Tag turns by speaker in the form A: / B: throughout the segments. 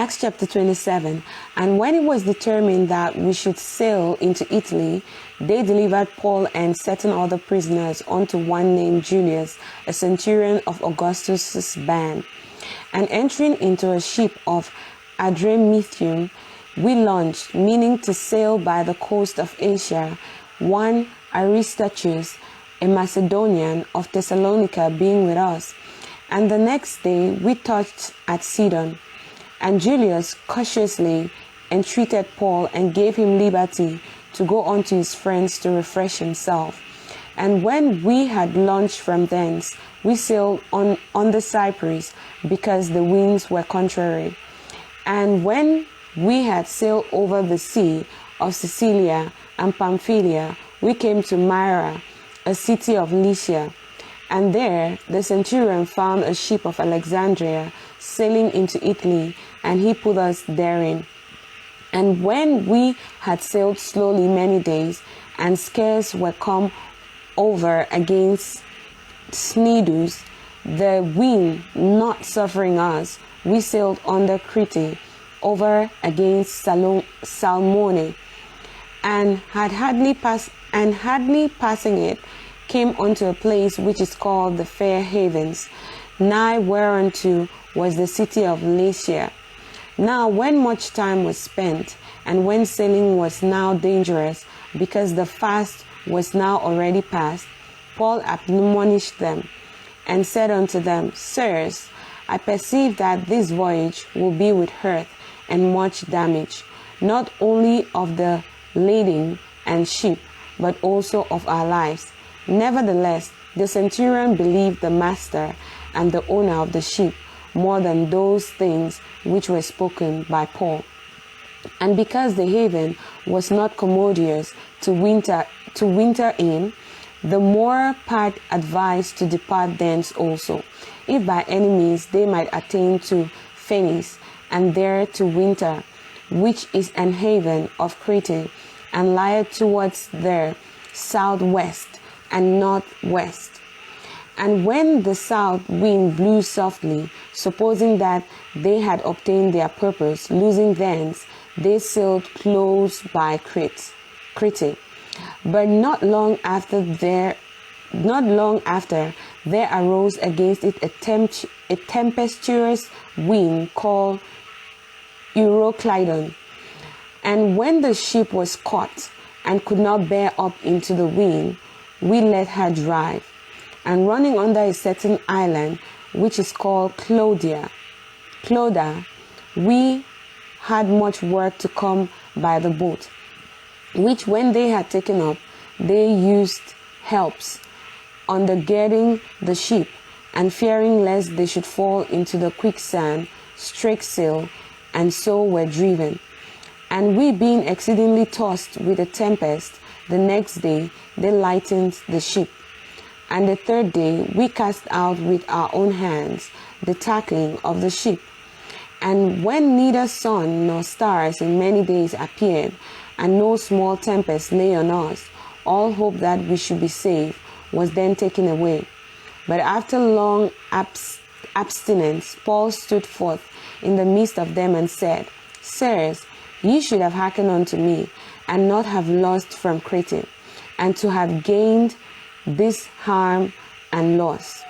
A: Acts chapter 27. And when it was determined that we should sail into Italy, they delivered Paul and certain other prisoners unto one named Julius, a centurion of Augustus' band. And entering into a ship of Adramyttium, we launched, meaning to sail by the coast of Asia, one Aristarchus, a Macedonian of Thessalonica, being with us. And the next day we touched at Sidon. And Julius cautiously entreated Paul and gave him liberty to go unto his friends to refresh himself. And when we had launched from thence, we sailed on the Cyprus, because the winds were contrary. And when we had sailed over the sea of Sicilia and Pamphylia, we came to Myra, a city of Lycia. And there the centurion found a ship of Alexandria sailing into Italy, and he put us therein. And when we had sailed slowly many days, and scarce were come over against Snidus, the wind not suffering us, we sailed under Clitin over against Salmone, and hardly passing it, came unto a place which is called the Fair Havens, nigh whereunto was the city of Lycia. Now when much time was spent, and when sailing was now dangerous, because the fast was now already past, Paul admonished them, and said unto them, Sirs, I perceive that this voyage will be with hurt and much damage, not only of the lading and ship, but also of our lives. Nevertheless, the centurion believed the master and the owner of the ship more than those things which were spoken by Paul. And because the haven was not commodious to winter in, the more part advised to depart thence also, if by any means they might attain to Phoenice, and there to winter, which is an haven of Clitin, and lieth towards their southwest and northwest. And when the south wind blew softly, supposing that they had obtained their purpose, losing thence, they sailed close by Clitin. But not long after there arose against it a tempestuous wind called Euroclydon. And when the ship was caught and could not bear up into the wind, we let her drive, and running under a certain island, which is called Clauda, we had much work to come by the boat, which when they had taken up, they used helps, undergirding the ship, and fearing lest they should fall into the quicksand, strake sail, and so were driven. And we being exceedingly tossed with a tempest, the next day they lightened the ship. And the third day we cast out with our own hands the tackling of the ship. And when neither sun nor stars in many days appeared, and no small tempest lay on us, all hope that we should be saved was then taken away. But after long abstinence, Paul stood forth in the midst of them and said, Sirs, ye should have hearkened unto me, and not have lost from Clitin, and to have gained this harm and loss.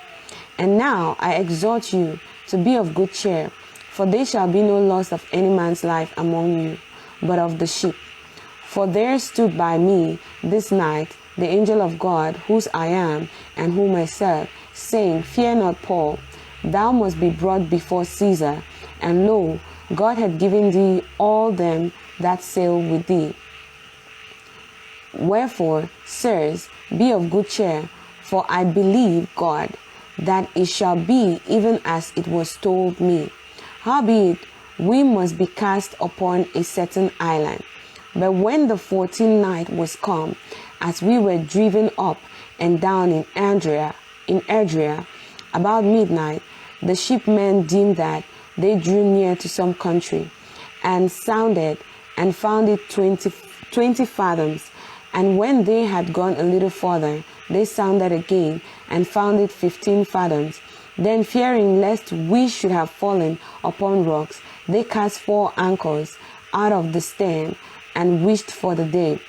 A: And now I exhort you to be of good cheer, for there shall be no loss of any man's life among you, but of the ship. For there stood by me this night the angel of God, whose I am and whom I serve, saying, Fear not, Paul, thou must be brought before Caesar, and lo, God hath given thee all them that sail with thee. Wherefore, sirs, be of good cheer, for I believe God, that it shall be even as it was told me. Howbeit, we must be cast upon a certain island. But when the 14th night was come, as we were driven up and down in Adria, about midnight, the shipmen deemed that they drew near to some country, and sounded, and found it 20 fathoms. And when they had gone a little further, they sounded again, and found it 15 fathoms. Then, fearing lest we should have fallen upon rocks, they cast 4 anchors out of the stern and wished for the day.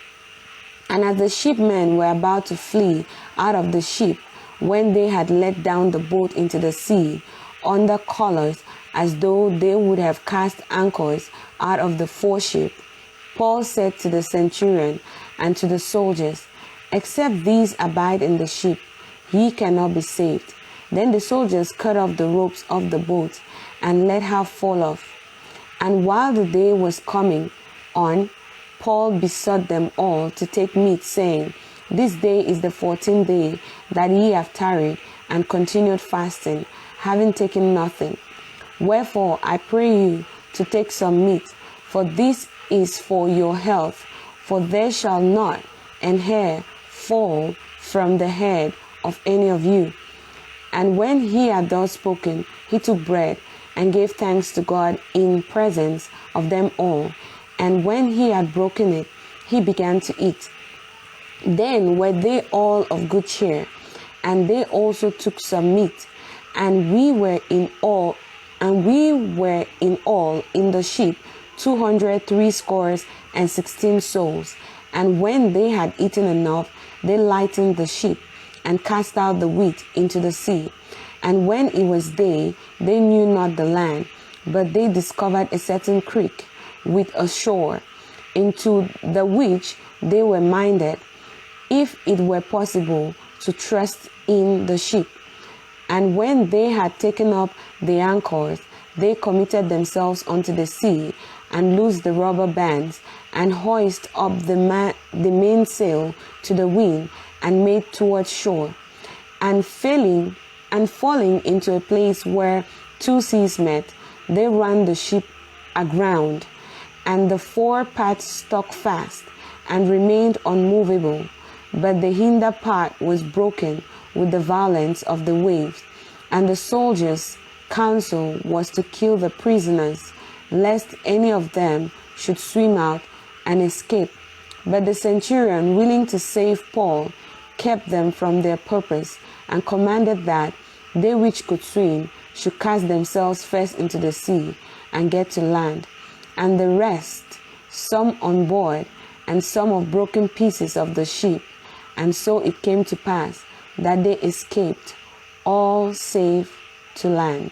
A: And as the shipmen were about to flee out of the ship, when they had let down the boat into the sea, under colors, as though they would have cast anchors out of the foreship, Paul said to the centurion and to the soldiers, "Except these abide in the ship, ye cannot be saved." Then the soldiers cut off the ropes of the boat and let her fall off. And while the day was coming on, Paul besought them all to take meat, saying, "This day is the 14th day that ye have tarried and continued fasting, having taken nothing. Wherefore I pray you to take some meat, for this is for your health, for there shall not an hair fall from the head of any of you." And when he had thus spoken, he took bread and gave thanks to God in presence of them all. And when he had broken it, he began to eat. Then were they all of good cheer, and they also took some meat. And we were in all in the ship 260 souls. And when they had eaten enough, they lightened the ship and cast out the wheat into the sea. And when it was day, they knew not the land, but they discovered a certain creek with a shore, into the which they were minded, if it were possible, to trust in the ship. And when they had taken up the anchors, they committed themselves unto the sea, and loosed the rubber bands, and hoisted up the mainsail to the wind, and made towards shore. And falling into a place where 2 seas met, they ran the ship aground, and the fore part stuck fast, and remained unmovable, but the hinder part was broken with the violence of the waves. And the soldiers' counsel was to kill the prisoners, lest any of them should swim out and escape. But the centurion, willing to save Paul, kept them from their purpose, and commanded that they which could swim should cast themselves first into the sea and get to land, and the rest, some on board, and some of broken pieces of the ship. And so it came to pass that they escaped, all safe to land.